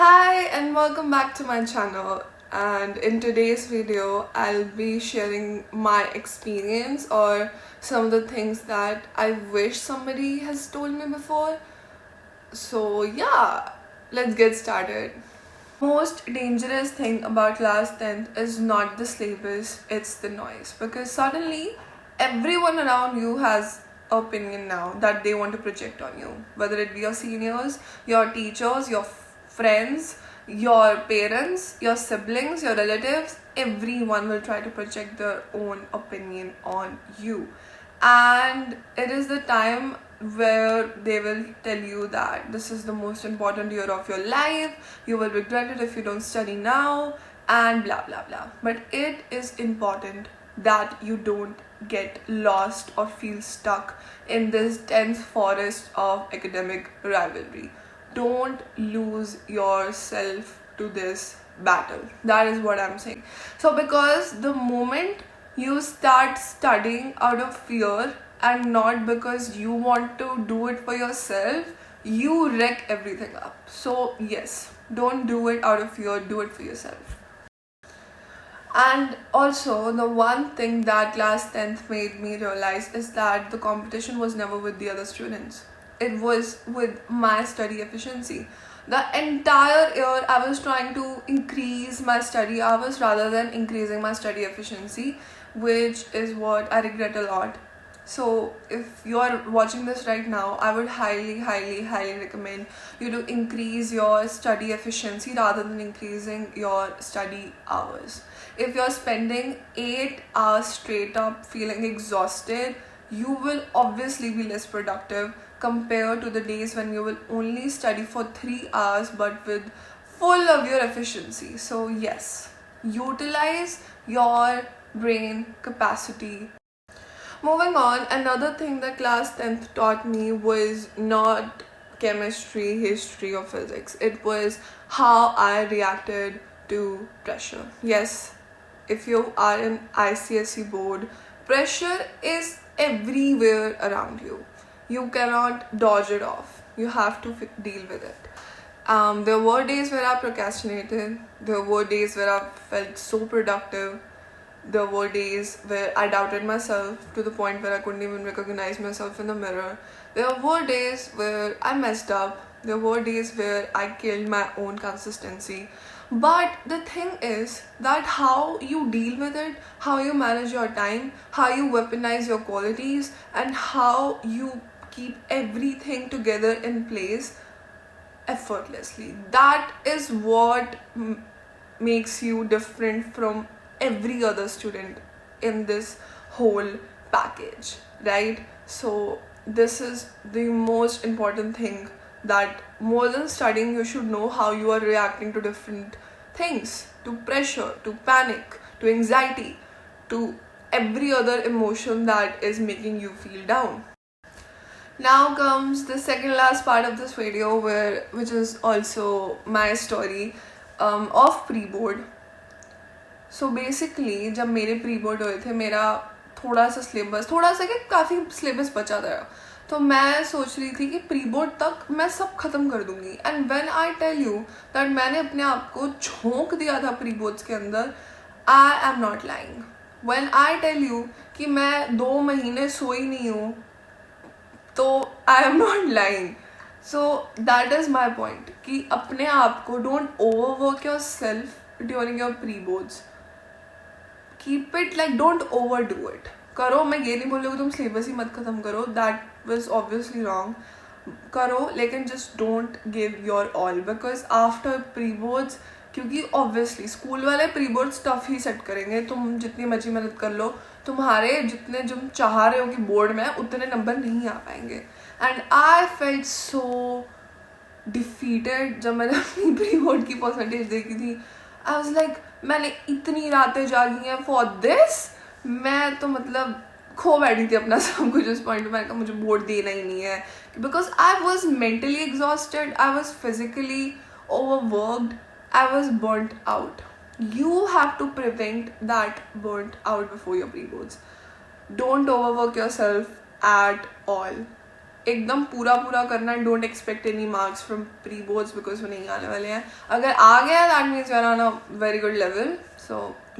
Hi and welcome back to my channel, and in today's video I'll be sharing my experience or some of the things that I wish somebody has told me before. So yeah, let's get started. Most dangerous thing about class 10th is not the syllabus, it's the noise, because suddenly everyone around you has opinion now that they want to project on you, whether it be your seniors, your teachers, your friends, your parents, your siblings, your relatives. Everyone will try to project their own opinion on you, and it is the time where they will tell you that this is the most important year of your life, you will regret it if you don't study now, and blah blah blah. But it is important that you don't get lost or feel stuck in this dense forest of academic rivalry. Don't lose yourself to this battle. That is what I'm saying. So because the moment you start studying out of fear and not because you want to do it for yourself, you wreck everything up. So yes, don't do it out of fear, do it for yourself. And also, the one thing that class 10th made me realize is that the competition was never with the other students. It was with my study efficiency. The entire year, I was trying to increase my study hours rather than increasing my study efficiency, which is what I regret a lot. So, if you are watching this right now, I would highly recommend you to increase your study efficiency rather than increasing your study hours. If you're spending 8 hours straight up feeling exhausted, you will obviously be less productive compared to the days when you will only study for 3 hours but with full of your efficiency. So, yes, utilize your brain capacity. Moving on, another thing that class 10th taught me was not chemistry, history, or physics. It was how I reacted to pressure. Yes, if you are an ICSE board, pressure is everywhere around you. You cannot dodge it off. You have to deal with it. There were days where I procrastinated. There were days where I felt so productive. There were days where I doubted myself to the point where I couldn't even recognize myself in the mirror. There were days where I messed up. There were days where I killed my own consistency. But the thing is that how you deal with it, how you manage your time, how you weaponize your qualities, and how you keep everything together in place effortlessly. That is what makes you different from every other student in this whole package, right? So this is the most important thing, that more than studying, you should know how you are reacting to different things, to pressure, to panic, to anxiety, to every other emotion that is making you feel down. Now comes the second last part of this video, which is also my story of pre-board. So basically जब मेरे pre board हुए थे, मेरा थोड़ा सा क्या काफ़ी syllabus बचा था, तो मैं सोच रही थी कि प्री बोर्ड तक मैं सब खत्म कर दूंगी. And when I tell you that मैंने अपने आप को झोंक दिया था प्री बोर्ड्स के अंदर, I am not lying. When I tell you कि मैं 2 महीने सोई नहीं हूँ, तो I am not lying. So that is my point कि अपने आप को don't overwork yourself during your pre boards. Keep it like, don't overdo it. करो, मैं ये नहीं बोल रही हूँ तुम सिलेबस ही मत खत्म करो, दैट वाज ऑब्वियसली रॉन्ग. करो, लेकिन just don't give your all, because after pre boards, क्योंकि ऑब्वियसली स्कूल वाले प्री बोर्ड्स टफ ही सेट करेंगे. तुम जितनी मर्जी मेहनत कर लो, तुम्हारे जितने तुम चाह रहे हो कि बोर्ड में उतने नंबर नहीं आ पाएंगे. And I felt so defeated जब मैंने अपनी प्री बोर्ड की परसेंटेज देखी थी. आई वाज लाइक, मैंने इतनी रातें जागी हैं फॉर दिस. मैं तो मतलब खो बैठी थी अपना सब कुछ उस पॉइंट में. मैंने कहा मुझे बोर्ड देना ही नहीं है, because I was mentally exhausted, I was physically overworked, I was burned out. You have to prevent that burnt out before your pre-boards. Don't overwork yourself at all. एकदम पूरा पूरा करना, don't expect any marks from pre boards because वो नहीं आने वाले हैं. अगर आ गया that means you are on a very good level, so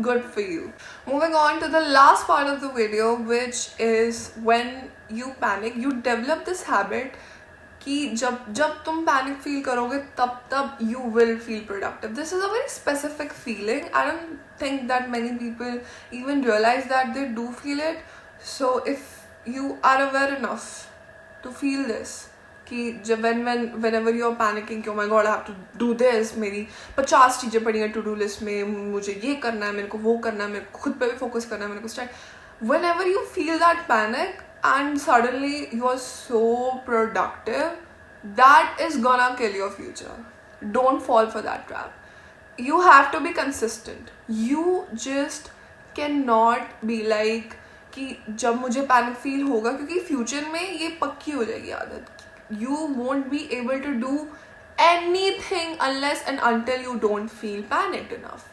good for you. Moving on to the last part of the video, which is when you panic, you develop this habit कि जब तुम panic feel करोगे तब you will feel productive. This is a very specific feeling. I don't think that many people even realise that they do feel it. So if you are aware enough to feel this कि जब whenever you are panicking कि oh my god I have to do this, मेरी 50 चीज़ें पड़ी हैं to do list में, मुझे ये करना है, मेरे को वो करना है, मेरे को खुद पे भी फोकस करना है, मेरे को start. whenever you feel that panic and suddenly you are so productive, that is gonna kill your future. Don't fall for that trap. You have to be consistent. You just cannot be like कि जब मुझे panic feel होगा, क्योंकि future में ये पक्की हो जाएगी आदत. You won't be able to do anything unless and until you don't feel panicked enough.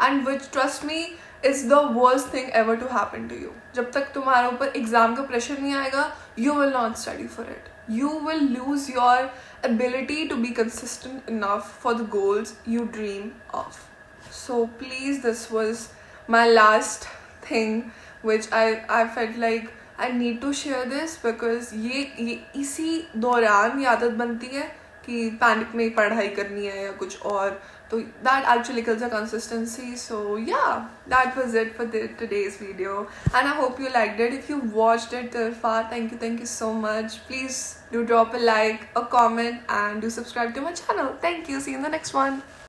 And which, trust me, is the worst thing ever to happen to you. जब तक तुम्हारे ऊपर एग्जाम का प्रेशर नहीं आएगा, you will not study for it. You will lose your ability to be consistent enough for the goals you dream of. So please, this was my last thing which I felt like I need to share this, because ये इसी दौरान ये आदत बनती है कि panic में पढ़ाई करनी है या कुछ और, तो that actually kills the consistency. So yeah, that was it for today's video, and I hope you liked it. If you watched it till far, thank you so much. Please do drop a like, a comment, and do subscribe to my channel. Thank you. See you in the next one.